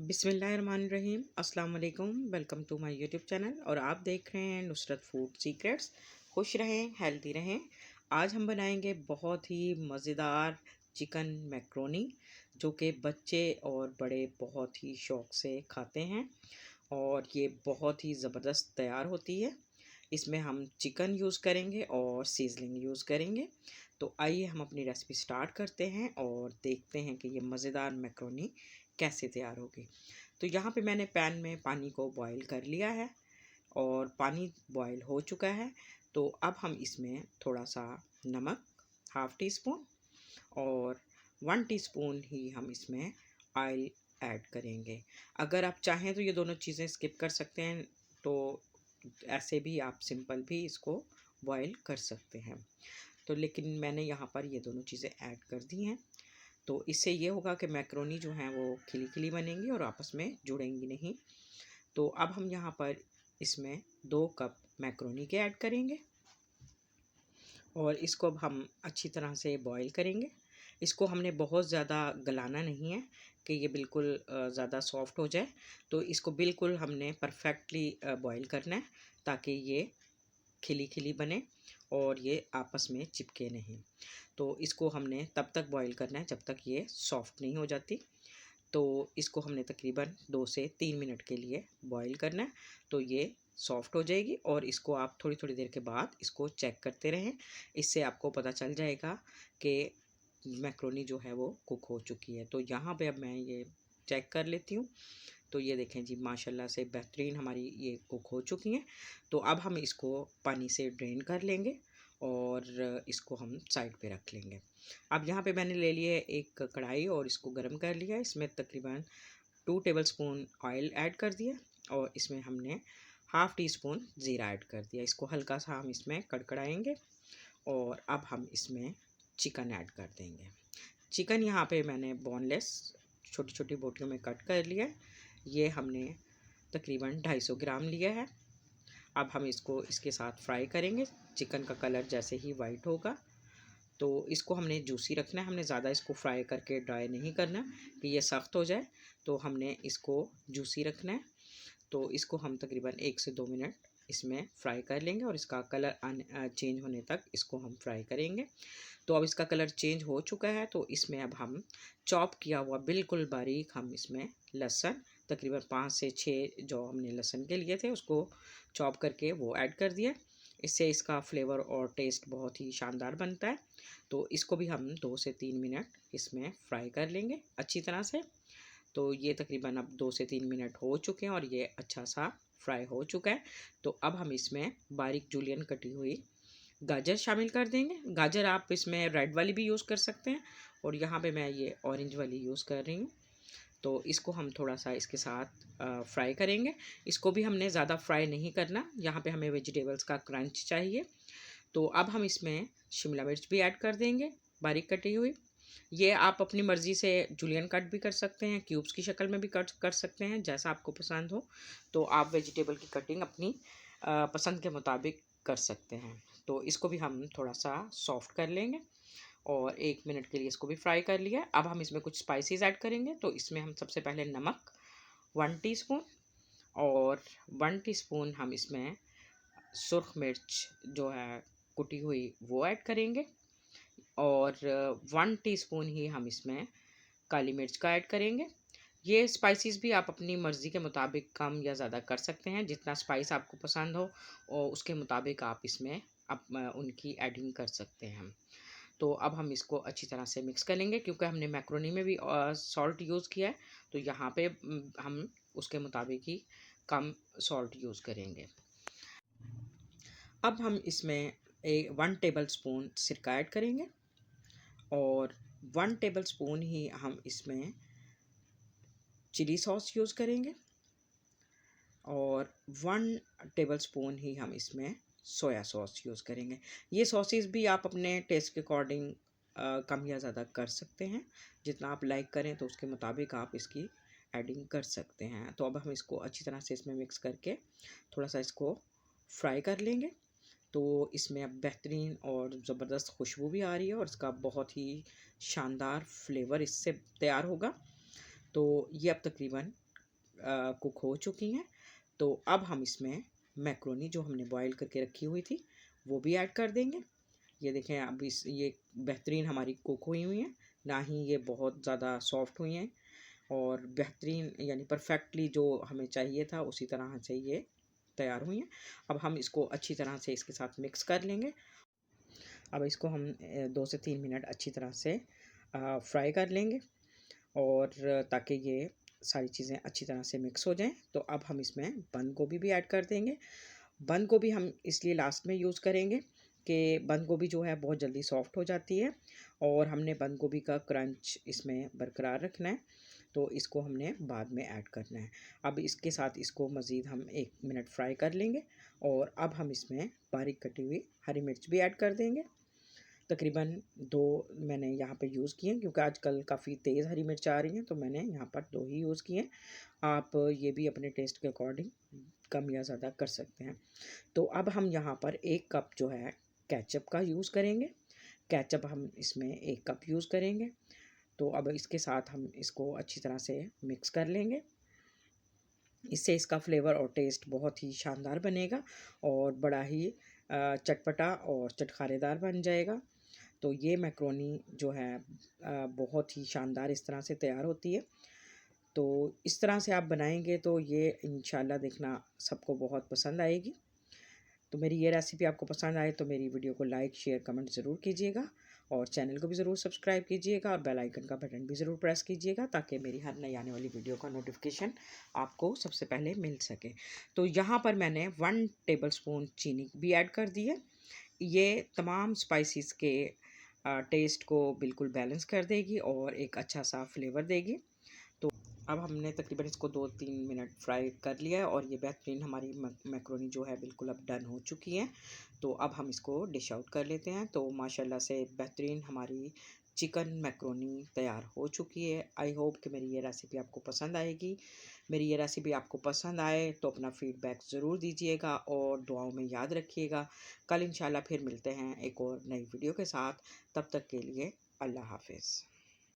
बिस्मिल्लाहिर्रहमानिर्रहीम। अस्सलाम वालेकुम। Welcome to my YouTube channel और आप देख रहे हैं नुसरत फूड सीक्रेट्स। खुश रहें, हेल्दी रहें। आज हम बनाएंगे बहुत ही मज़ेदार चिकन मैक्रोनी जो कि बच्चे और बड़े बहुत ही शौक़ से खाते हैं और ये बहुत ही ज़बरदस्त तैयार होती है। इसमें हम चिकन यूज़ करेंगे और सीजलिंग यूज़ करेंगे। तो आइए हम अपनी रेसिपी स्टार्ट करते हैं और देखते हैं कि ये मज़ेदार मैक्रोनी कैसे तैयार होगी। तो यहाँ पे मैंने पैन में पानी को बॉईल कर लिया है और पानी बॉईल हो चुका है। तो अब हम इसमें थोड़ा सा नमक हाफ़ टी स्पून और 1 टीस्पून ही हम इसमें ऑयल ऐड करेंगे। अगर आप चाहें तो ये दोनों चीज़ें स्किप कर सकते हैं, तो ऐसे भी आप सिंपल भी इसको बॉईल कर सकते हैं। तो लेकिन मैंने यहाँ पर ये दोनों चीज़ें ऐड कर दी हैं। तो इससे ये होगा कि मैक्रोनी जो हैं वो खिली-खिली बनेंगी और आपस में जुड़ेंगी नहीं। तो अब हम यहाँ पर इसमें 2 कप मैक्रोनी के ऐड करेंगे और इसको अब हम अच्छी तरह से बॉईल करेंगे। इसको हमने बहुत ज़्यादा गलाना नहीं है कि ये बिल्कुल ज़्यादा सॉफ्ट हो जाए। तो इसको बिल्कुल हमने परफेक्टली बॉईल करना है ताकि ये खिली-खिली बने और ये आपस में चिपके नहीं। तो इसको हमने तब तक बॉईल करना है जब तक ये सॉफ्ट नहीं हो जाती। तो इसको हमने तकरीबन 2 से 3 मिनट के लिए बॉईल करना है। तो ये सॉफ्ट हो जाएगी और इसको आप थोड़ी-थोड़ी देर के बाद इसको चेक करते रहें। इससे आपको पता चल जाएगा कि मैक्रोनी जो है वो कुक हो चुकी है। तो यहाँ पे अब मैं ये चेक कर लेती हूँ। तो ये देखें जी, माशाल्लाह से बेहतरीन हमारी ये कुक हो चुकी हैं। तो अब हम इसको पानी से ड्रेन कर लेंगे और इसको हम साइड पे रख लेंगे। अब यहाँ पे मैंने ले लिया है एक कढ़ाई और इसको गरम कर लिया है। इसमें तकरीबन 2 टेबलस्पून ऑयल ऐड कर दिया और इसमें हमने हाफ़ टी स्पून ज़ीरा ऐड कर दिया। इसको हल्का सा हम इसमें कड़कड़ाएंगे और अब हम इसमें चिकन ऐड कर देंगे। चिकन यहाँ पे मैंने बोनलेस छोटी-छोटी बोटियों में कट कर लिया है। ये हमने तकरीबन 250 ग्राम लिया है। अब हम इसको इसके साथ फ्राई करेंगे। चिकन का कलर जैसे ही वाइट होगा तो इसको हमने जूसी रखना है। हमने ज़्यादा इसको फ्राई करके ड्राई नहीं करना कि ये सख्त हो जाए। तो हमने इसको जूसी रखना है। तो इसको हम तकरीबन 1 से 2 मिनट इसमें फ्राई कर लेंगे और इसका कलर चेंज होने तक इसको हम फ्राई करेंगे। तो अब इसका कलर चेंज हो चुका है। तो इसमें अब हम चॉप किया हुआ बिल्कुल बारीक हम इसमें लहसुन तकरीबन 5 से 6 जो हमने लहसुन के लिए थे उसको चॉप करके वो ऐड कर दिया। इससे इसका फ्लेवर और टेस्ट बहुत ही शानदार बनता है। तो इसको भी हम 2 से 3 मिनट इसमें फ्राई कर लेंगे अच्छी तरह से। तो ये तकरीबन अब 2 से 3 मिनट हो चुके हैं और ये अच्छा सा फ्राई हो चुका है। तो अब हम इसमें बारीक जूलियन कटी हुई गाजर शामिल कर देंगे। गाजर आप इसमें रेड वाली भी यूज़ कर सकते हैं और यहाँ पे मैं ये ऑरेंज वाली यूज़ कर रही हूँ। तो इसको हम थोड़ा सा इसके साथ फ्राई करेंगे। इसको भी हमने ज़्यादा फ्राई नहीं करना, यहाँ पे हमें वेजिटेबल्स का क्रंच चाहिए। तो अब हम इसमें शिमला मिर्च भी ऐड कर देंगे बारीक कटी हुई। ये आप अपनी मर्ज़ी से जूलियन कट भी कर सकते हैं, क्यूब्स की शक्ल में भी कट कर सकते हैं, जैसा आपको पसंद हो। तो आप वेजिटेबल की कटिंग अपनी पसंद के मुताबिक कर सकते हैं। तो इसको भी हम थोड़ा सा सॉफ्ट कर लेंगे और 1 मिनट के लिए इसको भी फ्राई कर लिया। अब हम इसमें कुछ स्पाइसेस ऐड करेंगे। तो इसमें हम सबसे पहले नमक 1 टीस्पून और 1 टीस्पून हम इसमें सुर्ख मिर्च जो है कुटी हुई वो ऐड करेंगे और 1 टीस्पून ही हम इसमें काली मिर्च का ऐड करेंगे। ये स्पाइसेस भी आप अपनी मर्ज़ी के मुताबिक कम या ज़्यादा कर सकते हैं। जितना स्पाइस आपको पसंद हो और उसके मुताबिक आप इसमें उनकी एडिंग कर सकते हैं। तो अब हम इसको अच्छी तरह से मिक्स कर लेंगे क्योंकि हमने मैक्रोनी में भी सॉल्ट यूज़ किया है। तो यहाँ पे हम उसके मुताबिक ही कम सॉल्ट यूज़ करेंगे। अब हम इसमें 1 टेबलस्पून सिरका ऐड करेंगे और 1 टेबलस्पून ही हम इसमें चिली सॉस यूज़ करेंगे और 1 टेबलस्पून ही हम इसमें सोया सॉस यूज़ करेंगे। ये सॉसेस भी आप अपने टेस्ट के अकॉर्डिंग कम या ज़्यादा कर सकते हैं। जितना आप लाइक करें तो उसके मुताबिक आप इसकी एडिंग कर सकते हैं। तो अब हम इसको अच्छी तरह से इसमें मिक्स करके थोड़ा सा इसको फ्राई कर लेंगे। तो इसमें अब बेहतरीन और ज़बरदस्त खुशबू भी आ रही है और इसका बहुत ही शानदार फ्लेवर इससे तैयार होगा। तो ये अब तकरीबन कुक हो चुकी हैं। तो अब हम इसमें मैक्रोनी जो हमने बॉईल करके रखी हुई थी वो भी ऐड कर देंगे। ये देखें, अब इस ये बेहतरीन हमारी कुक हुई हुई हैं, ना ही ये बहुत ज़्यादा सॉफ्ट हुई हैं, और बेहतरीन यानी परफेक्टली जो हमें चाहिए था उसी तरह से ये तैयार हुई हैं। अब हम इसको अच्छी तरह से इसके साथ मिक्स कर लेंगे। अब इसको हम 2 से 3 मिनट अच्छी तरह से फ्राई कर लेंगे, और ताकि ये सारी चीज़ें अच्छी तरह से मिक्स हो जाएं। तो अब हम इसमें बंद गोभी भी ऐड कर देंगे। बंद गोभी हम इसलिए लास्ट में यूज़ करेंगे कि बंद गोभी जो है बहुत जल्दी सॉफ्ट हो जाती है, और हमने बंद गोभी का क्रंच इसमें बरकरार रखना है, तो इसको हमने बाद में ऐड करना है। अब इसके साथ इसको मज़ीद हम 1 मिनट फ्राई कर लेंगे, और अब हम इसमें बारीक कटी हुई हरी मिर्च भी ऐड कर देंगे। तकरीबन 2 मैंने यहाँ पे यूज़ किए हैं, क्योंकि आजकल काफ़ी तेज़ हरी मिर्च आ रही हैं, तो मैंने यहाँ पर 2 ही यूज़ किए हैं। आप ये भी अपने टेस्ट के अकॉर्डिंग कम या ज़्यादा कर सकते हैं। तो अब हम यहाँ पर 1 कप जो है केचप का यूज़ करेंगे। केचप हम इसमें 1 कप यूज़ करेंगे। तो अब इसके साथ हम इसको अच्छी तरह से मिक्स कर लेंगे। इससे इसका फ्लेवर और टेस्ट बहुत ही शानदार बनेगा, और बड़ा ही चटपटा और चटखारेदार बन जाएगा। तो ये मैक्रोनी जो है बहुत ही शानदार इस तरह से तैयार होती है। तो इस तरह से आप बनाएंगे तो ये इंशाल्लाह देखना सबको बहुत पसंद आएगी। तो मेरी ये रेसिपी आपको पसंद आए तो मेरी वीडियो को लाइक, शेयर, कमेंट ज़रूर कीजिएगा, और चैनल को भी ज़रूर सब्सक्राइब कीजिएगा, और बेल आइकन का बटन भी ज़रूर प्रेस कीजिएगा, ताकि मेरी हर नई आने वाली वीडियो का नोटिफिकेशन आपको सबसे पहले मिल सके। तो यहाँ पर मैंने 1 टेबलस्पून चीनी भी ऐड कर दी है। ये तमाम स्पाइसेस के टेस्ट को बिल्कुल बैलेंस कर देगी और एक अच्छा सा फ्लेवर देगी। तो अब हमने तकरीबन इसको 2-3 मिनट फ्राई कर लिया है, और ये बेहतरीन हमारी मैक्रोनी जो है बिल्कुल अब डन हो चुकी है। तो अब हम इसको डिश आउट कर लेते हैं। तो माशाल्लाह से बेहतरीन हमारी चिकन मैक्रोनी तैयार हो चुकी है। आई होप कि मेरी ये रेसिपी आपको पसंद आएगी। मेरी ये रेसिपी आपको पसंद आए तो अपना फ़ीडबैक ज़रूर दीजिएगा, और दुआओं में याद रखिएगा। कल इंशाल्लाह फिर मिलते हैं एक और नई वीडियो के साथ। तब तक के लिए अल्लाह हाफ़िज़।